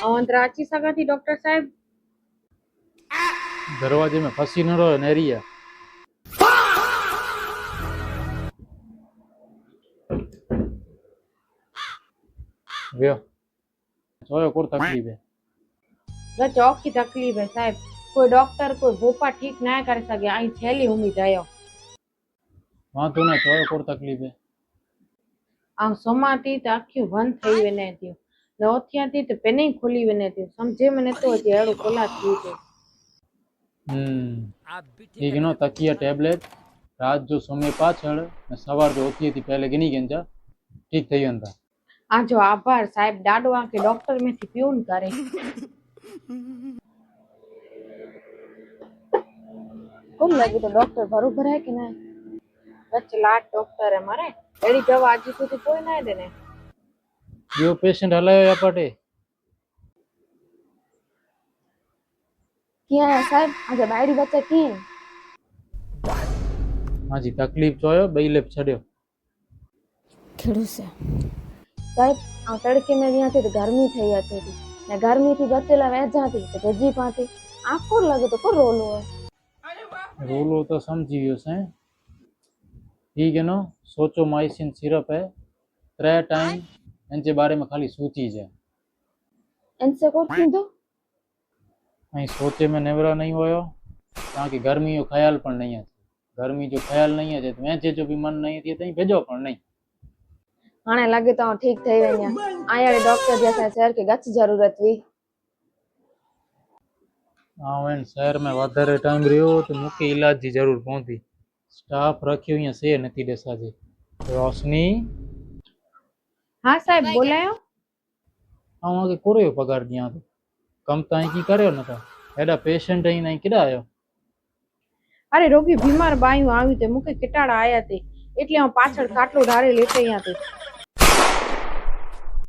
अंदर अची सघां थी डॉक्टर साहब? दरवाजे में फंसी न रहो नेरिया। व्यो चोयो कोर तकलीफ है? ग चौक की तकलीफ है साहब। कोई डॉक्टर कोई भोपा ठीक ना करे सके। आई छेली उम्मीद आयो। वहां तो ने चोयो कोर तकलीफ है? आ सोमाती त अखियूं बंद थई वने थियूं न उथियां थी त पेने ही खुली वने थियूं। समझे में नथो अचे अहिड़ो कोला थी थिए। ठीक है नो तकिया टेबलेट रात जो समय पाछड़ ने सवार जो उथी थी पहले गिनी गंजा ठीक थई वंदा। आजो आभार साहब। डाडो आके डॉक्टर में थी प्यून करे। कुल लगे तो डॉक्टर बरोबर है कि ना? चलाट डॉक्टर है मारे। एड़ी दवा आज सुधी कोई ना देने। जो पेशेंट हलायो या पटे किया है साहब? आजा बायडी बच्चा की हाँ जी तकलीफ चोयो बई लेप छड्यो खेड़ू से साहब। आ तड़के में विया थी तो गर्मी थई अचे थी ने गर्मी थी बचेला वेजा थी तो भेजी पाती। आको लगे तो को रोलो है। रोलो तो समझी वियो से। ठीक है नो सोचो माइसिन सिरप है 3 टाइम इनके बारे में खाली सोची जाए। इनसे को थींदो? कहीं सोचे में नेवरा नहीं होयो ताकि गर्मी जो ख्याल पण नहीं है। गर्मी जो ख्याल नहीं है तो वेचे जो भी मन नहीं थी तई भेजो पण नहीं। हाणे लगे तो ठीक थई वञा। आया डॉक्टर जैसा शहर के गच जरूरत हुई। हाँ शहर में वाधारे टाइम रहो तो मुख्य इलाज की जरूर पहुंची। स्टाफ रखियो या से नथी देसा जी। रोशनी हाँ साहब बोलायो। हाँ आगे कोरियो पगार दिया तो कम ताई की करयो न था एडा पेशेंट ही नहीं किड़ा आयो। अरे रोगी बीमार बायू आई थे मुके किटाड़ा आया थे એટલે હું પાછળ ખાટલો ઢારે લેતે અહીંયા थे।